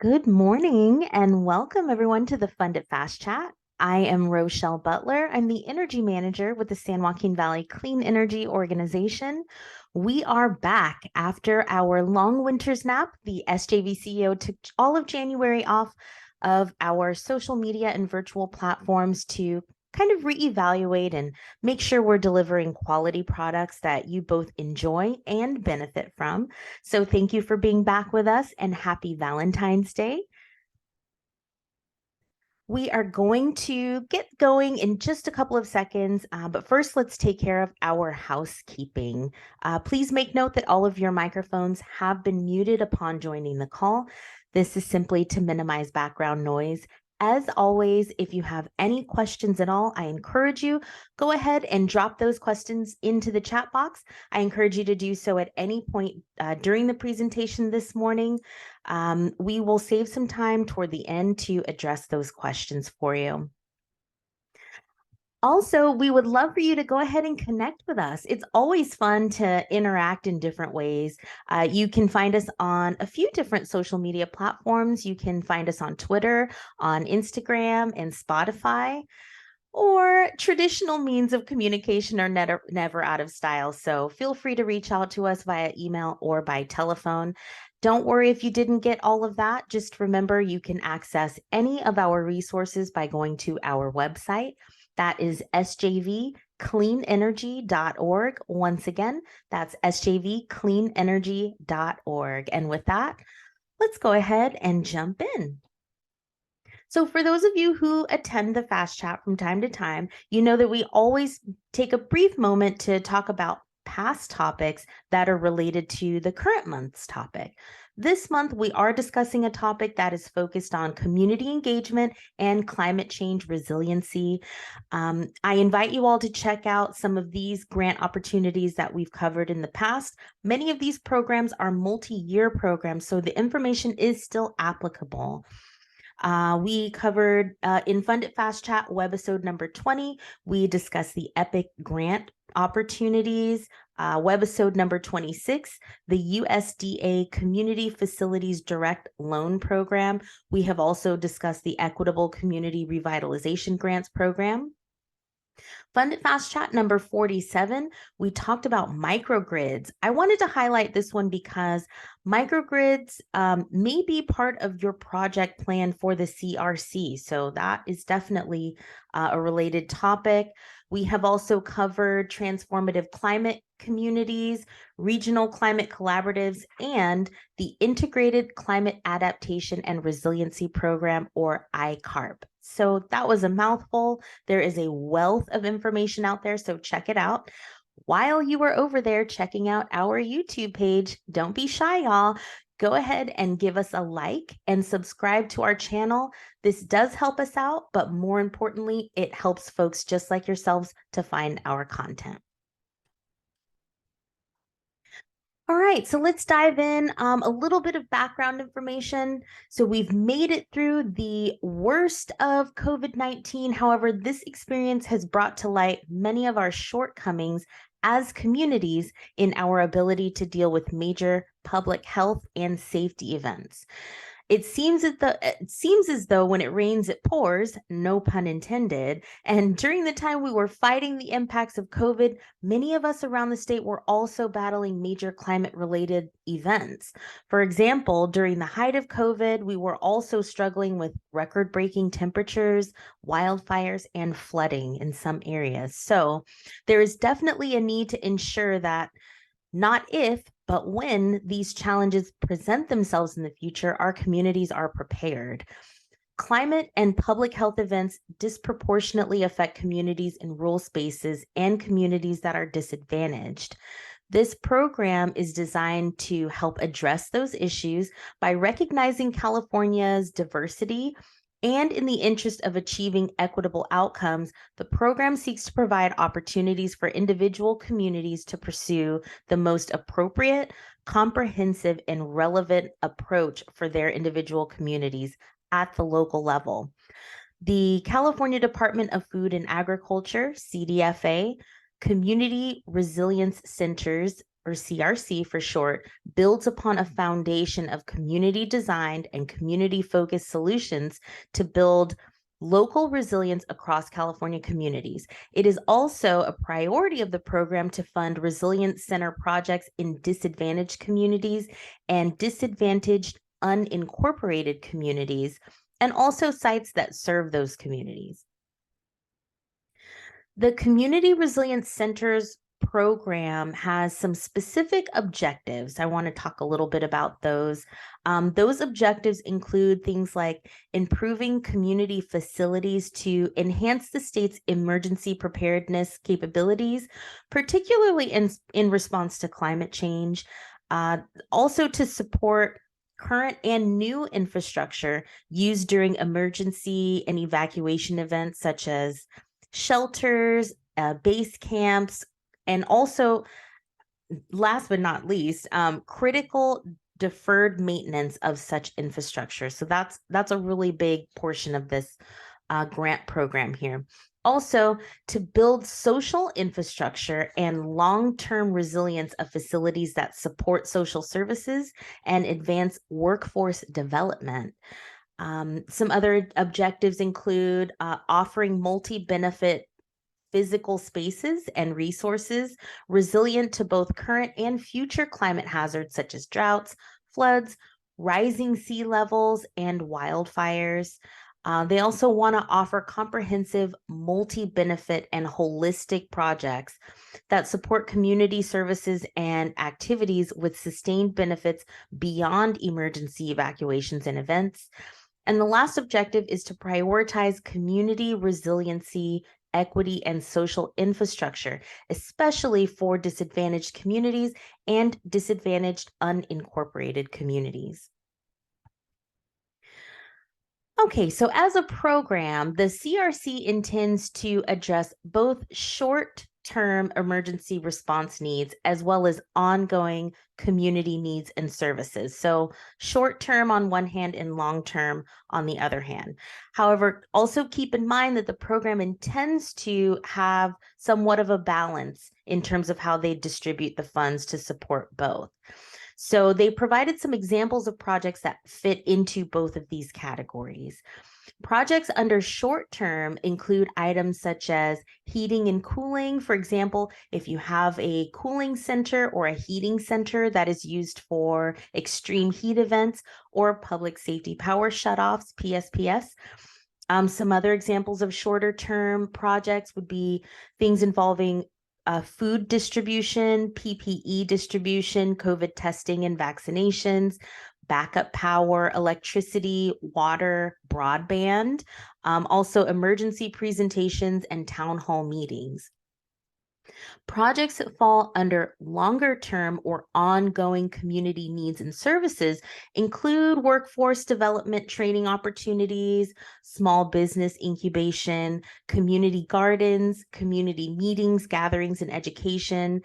Good morning and welcome everyone to the Fund It Fast Chat. I am Rochelle Butler. I'm the Energy Manager with the San Joaquin Valley Clean Energy Organization. We are back after our long winter's nap. The SJV CEO took all of January off of our social media and virtual platforms to kind of reevaluate and make sure we're delivering quality products that you both enjoy and benefit from. So thank you for being back with us and happy Valentine's Day. We are going to get going in just a couple of seconds, but first let's take care of our housekeeping. Please make note that all of your microphones have been muted upon joining the call. This is simply to minimize background noise. As always, if you have any questions at all, I encourage you, go ahead and drop those questions into the chat box. I encourage you to do so at any point during the presentation this morning. We will save some time toward the end to address those questions for you. Also, we would love for you to go ahead and connect with us. It's always fun to interact in different ways. You can find us on a few different social media platforms. You can find us on Twitter, on Instagram, and Spotify. Or traditional means of communication are never out of style. So feel free to reach out to us via email or by telephone. Don't worry if you didn't get all of that. Just remember you can access any of our resources by going to our website. That is sjvcleanenergy.org. Once again, that's sjvcleanenergy.org. And with that, let's go ahead and jump in. So for those of you who attend the Fast Chat from time to time, you know that we always take a brief moment to talk about past topics that are related to the current month's topic. This month, we are discussing a topic that is focused on community engagement and climate change resiliency. I invite you all to check out some of these grant opportunities that we've covered in the past. Many of these programs are multi-year programs, so the information is still applicable. We covered in Fund It Fast Chat webisode number 20, we discussed the EPIC grant opportunities. Webisode number 26, the USDA Community Facilities Direct Loan Program. We have also discussed the Equitable Community Revitalization Grants Program. Fund It Fast Chat number 47, we talked about microgrids. I wanted to highlight this one because microgrids may be part of your project plan for the CRC. So that is definitely a related topic. We have also covered transformative climate communities, regional climate collaboratives, and the Integrated Climate Adaptation and Resiliency Program, or ICARP. So that was a mouthful. There is a wealth of information out there, so check it out. While you are over there checking out our YouTube page, don't be shy, y'all. Go ahead and give us a like and subscribe to our channel. This does help us out, but more importantly, it helps folks just like yourselves to find our content. All right, so let's dive in. A little bit of background information. So we've made it through the worst of COVID-19. However, this experience has brought to light many of our shortcomings as communities in our ability to deal with major public health and safety events. It seems as though when it rains, it pours, no pun intended. And during the time we were fighting the impacts of COVID, many of us around the state were also battling major climate-related events. For example, during the height of COVID, we were also struggling with record-breaking temperatures, wildfires, and flooding in some areas. So there is definitely a need to ensure that not if, but when these challenges present themselves in the future, our communities are prepared. Climate and public health events disproportionately affect communities in rural spaces and communities that are disadvantaged. This program is designed to help address those issues by recognizing California's diversity. And in the interest of achieving equitable outcomes, the program seeks to provide opportunities for individual communities to pursue the most appropriate, comprehensive, and relevant approach for their individual communities at the local level. The California Department of Food and Agriculture, CDFA, Community Resilience Centers, or CRC for short, builds upon a foundation of community-designed and community-focused solutions to build local resilience across California communities. It is also a priority of the program to fund resilience center projects in disadvantaged communities and disadvantaged unincorporated communities, and also sites that serve those communities. The Community Resilience Centers program has some specific objectives. I want to talk a little bit about those. Those objectives include things like improving community facilities to enhance the state's emergency preparedness capabilities, particularly in response to climate change, also to support current and new infrastructure used during emergency and evacuation events such as shelters, base camps, and also, last but not least, critical deferred maintenance of such infrastructure. So that's a really big portion of this grant program here. Also, to build social infrastructure and long-term resilience of facilities that support social services and advance workforce development. Some other objectives include offering multi-benefit physical spaces and resources resilient to both current and future climate hazards such as droughts, floods, rising sea levels, and wildfires. They also want to offer comprehensive, multi-benefit, and holistic projects that support community services and activities with sustained benefits beyond emergency evacuations and events. And the last objective is to prioritize community resiliency, equity, and social infrastructure, especially for disadvantaged communities and disadvantaged unincorporated communities. Okay, so as a program, the CRC intends to address both short-term emergency response needs as well as ongoing community needs and services. So short-term on one hand and long-term on the other hand. However, also keep in mind that the program intends to have somewhat of a balance in terms of how they distribute the funds to support both. So they provided some examples of projects that fit into both of these categories. Projects under short term include items such as heating and cooling. For example, if you have a cooling center or a heating center that is used for extreme heat events or public safety power shutoffs, PSPS. Some other examples of shorter term projects would be things involving food distribution, PPE distribution, COVID testing and vaccinations, backup power, electricity, water, broadband, also emergency presentations and town hall meetings. Projects that fall under longer term or ongoing community needs and services include workforce development training opportunities, small business incubation, community gardens, community meetings, gatherings, and education,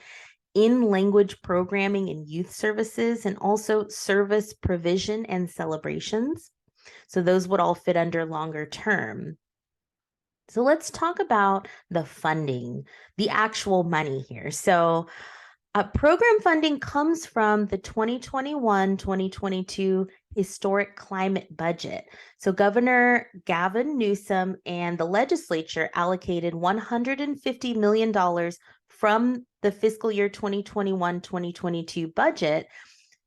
in-language programming and youth services, and also service provision and celebrations. So those would all fit under longer term. So let's talk about the funding, the actual money here. So program funding comes from the 2021-2022 historic climate budget. So Governor Gavin Newsom and the legislature allocated $150 million from the fiscal year 2021-2022 budget.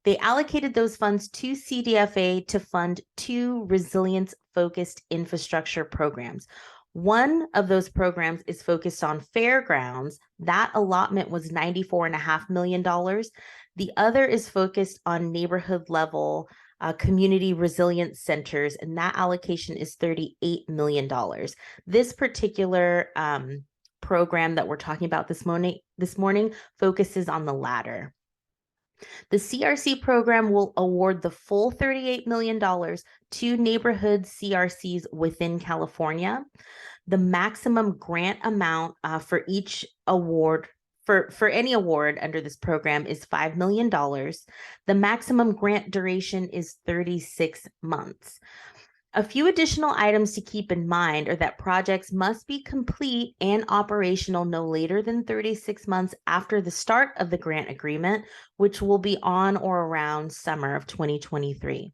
They allocated those funds to CDFA to fund 2 resilience-focused infrastructure programs. One of those programs is focused on fairgrounds. That allotment was $94.5 million. The other is focused on neighborhood level community resilience centers, and that allocation is $38 million. This particular program that we're talking about this morning focuses on the latter. The CRC program will award the full $38 million to neighborhood CRCs within California. The maximum grant amount for each award, for any award under this program, is $5 million. The maximum grant duration is 36 months. A few additional items to keep in mind are that projects must be complete and operational no later than 36 months after the start of the grant agreement, which will be on or around summer of 2023.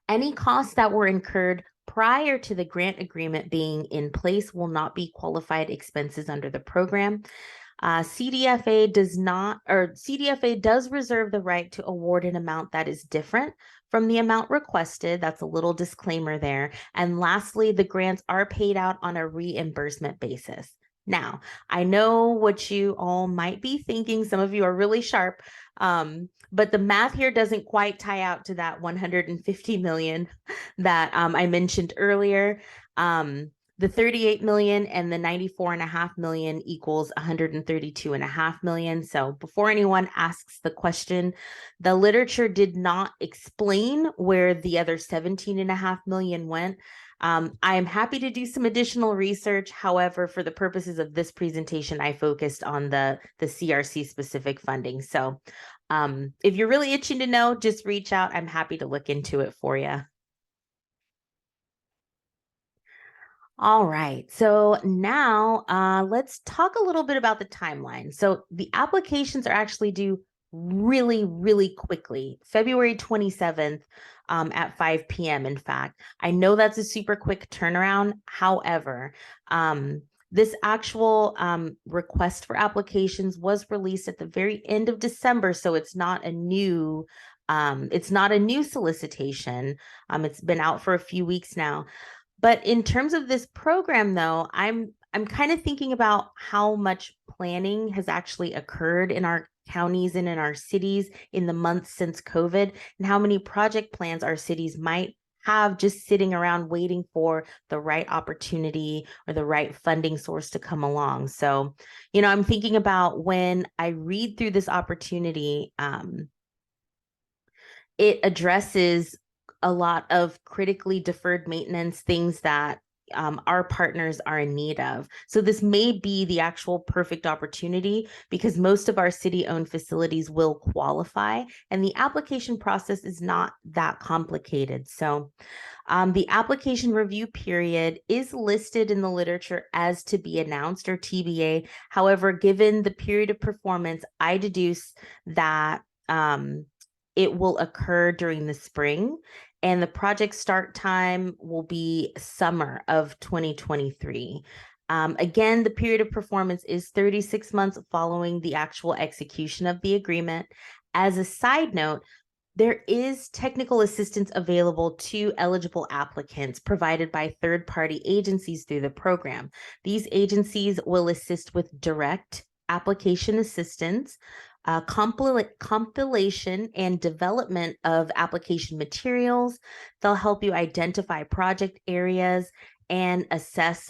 Any costs that were incurred prior to the grant agreement being in place will not be qualified expenses under the program. CDFA does reserve the right to award an amount that is different from the amount requested. That's a little disclaimer there. And lastly, the grants are paid out on a reimbursement basis. Now, I know what you all might be thinking. Some of you are really sharp, but the math here doesn't quite tie out to that 150 million that I mentioned earlier. The 38 million and the 94.5 million equals 132.5 million. So before anyone asks the question, the literature did not explain where the other 17.5 million went. I am happy to do some additional research. However, for the purposes of this presentation, I focused on the CRC specific funding. So if you're really itching to know, just reach out. I'm happy to look into it for you. All right, so now let's talk a little bit about the timeline. So the applications are actually due really, really quickly, February 27th at 5 p.m. In fact, I know that's a super quick turnaround. However, this actual request for applications was released at the very end of December, so it's not a new solicitation. It's been out for a few weeks now. But in terms of this program, though, I'm kind of thinking about how much planning has actually occurred in our counties and in our cities in the months since COVID, and how many project plans our cities might have just sitting around waiting for the right opportunity or the right funding source to come along. So, I'm thinking about when I read through this opportunity, it addresses a lot of critically deferred maintenance, things that our partners are in need of. So this may be the actual perfect opportunity because most of our city-owned facilities will qualify, and the application process is not that complicated. So the application review period is listed in the literature as to be announced, or TBA. However, given the period of performance, I deduce that it will occur during the spring, and the project start time will be summer of 2023. Again, the period of performance is 36 months following the actual execution of the agreement. As a side note, there is technical assistance available to eligible applicants provided by third-party agencies through the program. These agencies will assist with direct application assistance, compilation and development of application materials. They'll help you identify project areas and assess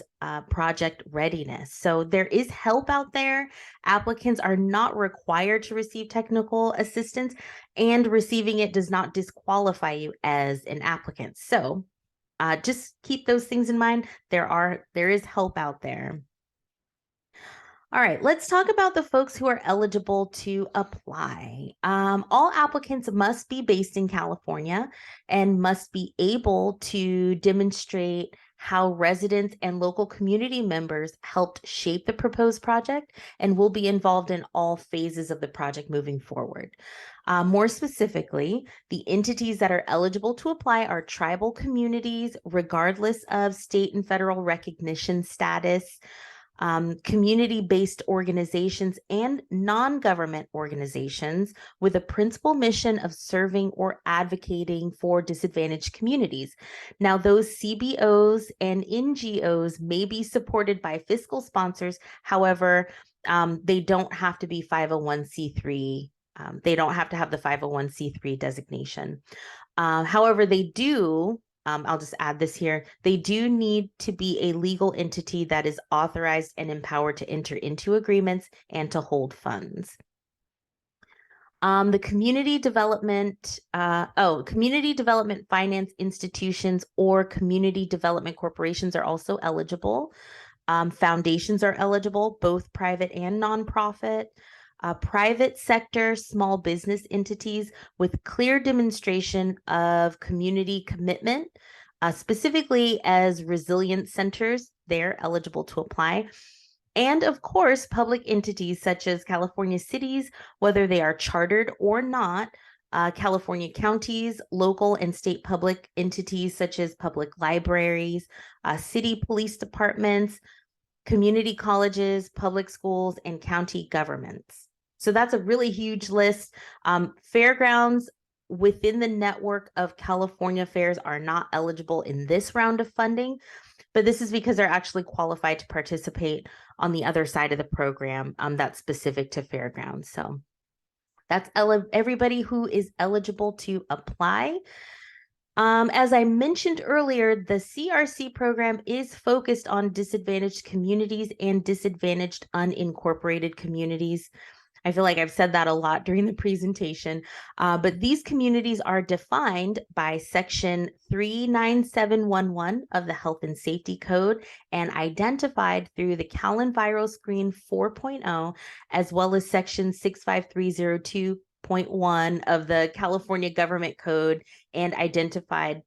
project readiness. So there is help out there. Applicants are not required to receive technical assistance, and receiving it does not disqualify you as an applicant. So just keep those things in mind. There is help out there. All right, let's talk about the folks who are eligible to apply. All applicants must be based in California and must be able to demonstrate how residents and local community members helped shape the proposed project and will be involved in all phases of the project moving forward. More specifically, the entities that are eligible to apply are tribal communities, regardless of state and federal recognition status, community-based organizations, and non-government organizations with a principal mission of serving or advocating for disadvantaged communities. Now, those CBOs and NGOs may be supported by fiscal sponsors. However, they don't have to be 501c3. They don't have to have the 501c3 designation. However, they do, I'll just add this here, they do need to be a legal entity that is authorized and empowered to enter into agreements and to hold funds. The community development finance institutions or community development corporations are also eligible. Foundations are eligible, both private and nonprofit. Private sector small business entities with clear demonstration of community commitment, specifically as resilience centers. They're eligible to apply. And of course, public entities such as California cities, whether they are chartered or not, California counties, local and state public entities such as public libraries, city police departments, community colleges, public schools, and county governments. So that's a really huge list. Fairgrounds within the network of California fairs are not eligible in this round of funding, but this is because they're actually qualified to participate on the other side of the program that's specific to fairgrounds. So that's everybody who is eligible to apply. As I mentioned earlier, the CRC program is focused on disadvantaged communities and disadvantaged unincorporated communities. I feel like I've said that a lot during the presentation, but these communities are defined by Section 39711 of the Health and Safety Code and identified through the CalEnviroscreen 4.0, as well as Section 65302.1 of the California Government Code, and identified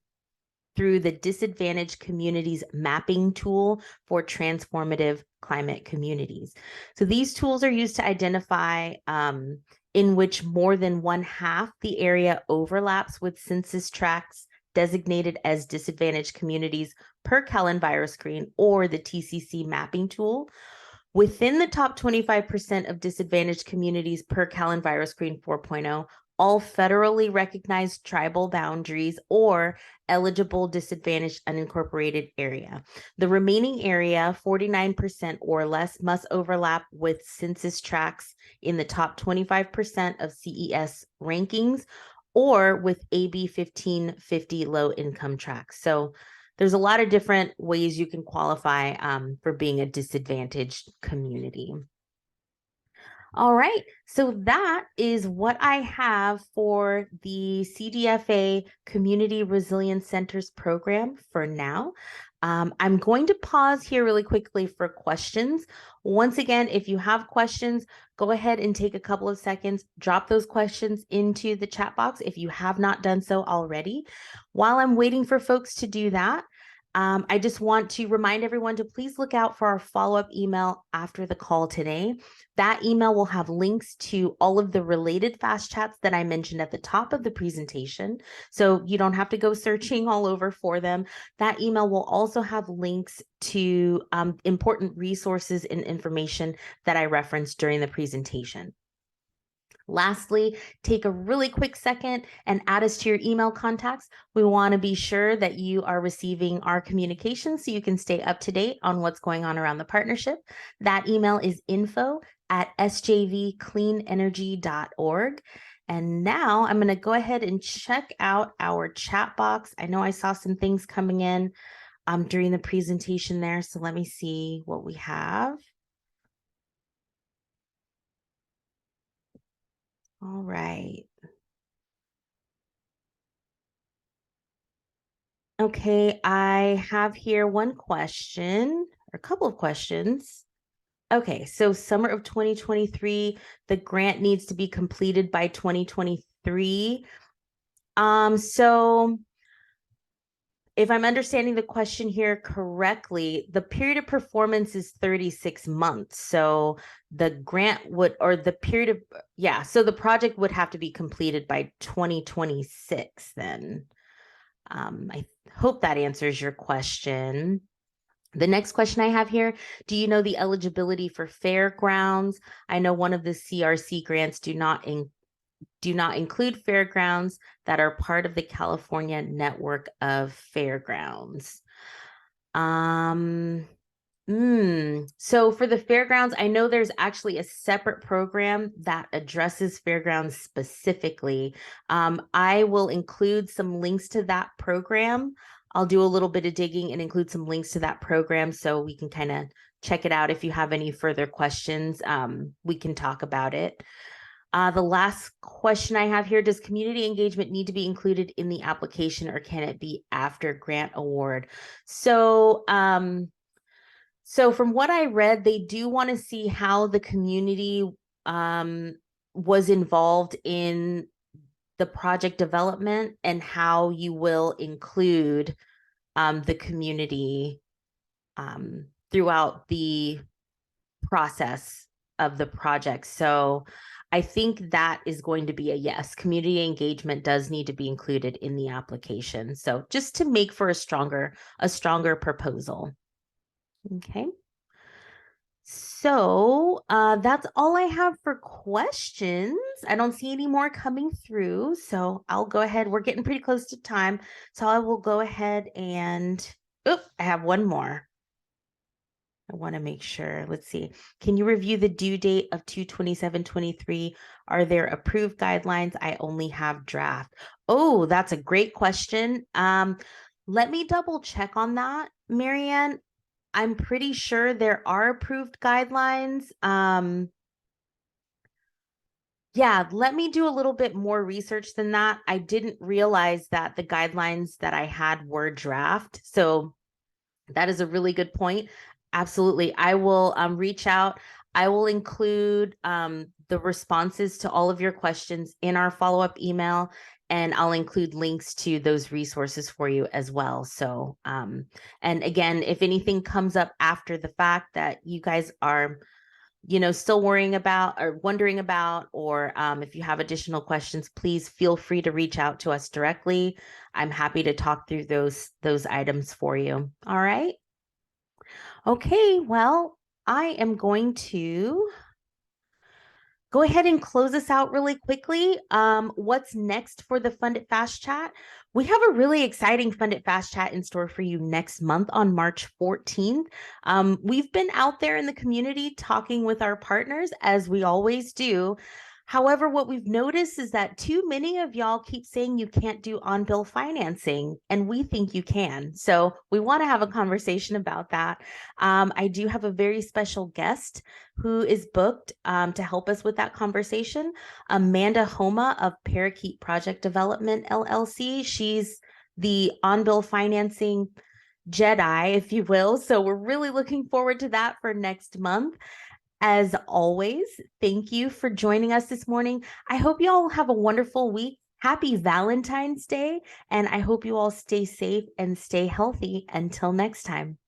through the Disadvantaged Communities Mapping Tool for Transformative Climate Communities. So these tools are used to identify in which more than one half the area overlaps with census tracts designated as disadvantaged communities per CalEnviroscreen or the TCC mapping tool. Within the top 25% of disadvantaged communities per CalEnviroscreen 4.0, all federally recognized tribal boundaries or eligible disadvantaged unincorporated area. The remaining area, 49% or less, must overlap with census tracts in the top 25% of CES rankings or with AB 1550 low income tracts. So there's a lot of different ways you can qualify for being a disadvantaged community. All right, so that is what I have for the CDFA Community Resilience Centers program for now. I'm going to pause here really quickly for questions. Once again, if you have questions, go ahead and take a couple of seconds, drop those questions into the chat box if you have not done so already. While I'm waiting for folks to do that, I just want to remind everyone to please look out for our follow-up email after the call today. That email will have links to all of the related fast chats that I mentioned at the top of the presentation, so you don't have to go searching all over for them. That email will also have links to important resources and information that I referenced during the presentation. Lastly, take a really quick second and add us to your email contacts. We want to be sure that you are receiving our communications so you can stay up to date on what's going on around the partnership. That email is info@sjvcleanenergy.org. And now I'm going to go ahead and check out our chat box. I know I saw some things coming in during the presentation there, so let me see what we have. All right. Okay, I have here one question, or a couple of questions. Okay, so summer of 2023, the grant needs to be completed by 2023. So if I'm understanding the question here correctly, the period of performance is 36 months. So the grant would, or the period of, yeah, so the project would have to be completed by 2026 then. I hope that answers your question. The next question I have here, do you know the eligibility for fairgrounds? I know one of the CRC grants do not include fairgrounds that are part of the California network of fairgrounds. So for the fairgrounds, I know there's actually a separate program that addresses fairgrounds specifically. I will include some links to that program. I'll do a little bit of digging and include some links to that program so we can kind of check it out. If you have any further questions, we can talk about it. The last question I have here, does community engagement need to be included in the application or can it be after grant award? So from what I read, they do want to see how the community was involved in the project development and how you will include the community throughout the process of the project. So I think that is going to be a yes. Community engagement does need to be included in the application. So just to make for a stronger proposal. Okay. So that's all I have for questions. I don't see any more coming through. So I'll go ahead. We're getting pretty close to time. So I will go ahead and, I have one more. I want to make sure. Let's see. Can you review the due date of 2/27/23? Are there approved guidelines? I only have draft. Oh, that's a great question. Let me double check on that, Marianne. I'm pretty sure there are approved guidelines. Yeah, let me do a little bit more research than that. I didn't realize that the guidelines that I had were draft. So that is a really good point. Absolutely. I will reach out. I will include the responses to all of your questions in our follow-up email, and I'll include links to those resources for you as well. So, and again, if anything comes up after the fact that you guys are, still worrying about or wondering about, or if you have additional questions, please feel free to reach out to us directly. I'm happy to talk through those items for you. All right. Okay, well, I am going to go ahead and close this out really quickly. What's next for the Fund It Fast Chat? We have a really exciting Fund It Fast Chat in store for you next month on March 14th. We've been out there in the community talking with our partners, as we always do. However, what we've noticed is that too many of y'all keep saying you can't do on-bill financing, and we think you can. So we want to have a conversation about that. I do have a very special guest who is booked to help us with that conversation. Amanda Homa of Parakeet Project Development, LLC. She's the on-bill financing Jedi, if you will. So we're really looking forward to that for next month. As always, thank you for joining us this morning. I hope you all have a wonderful week. Happy Valentine's Day. And I hope you all stay safe and stay healthy. Until next time.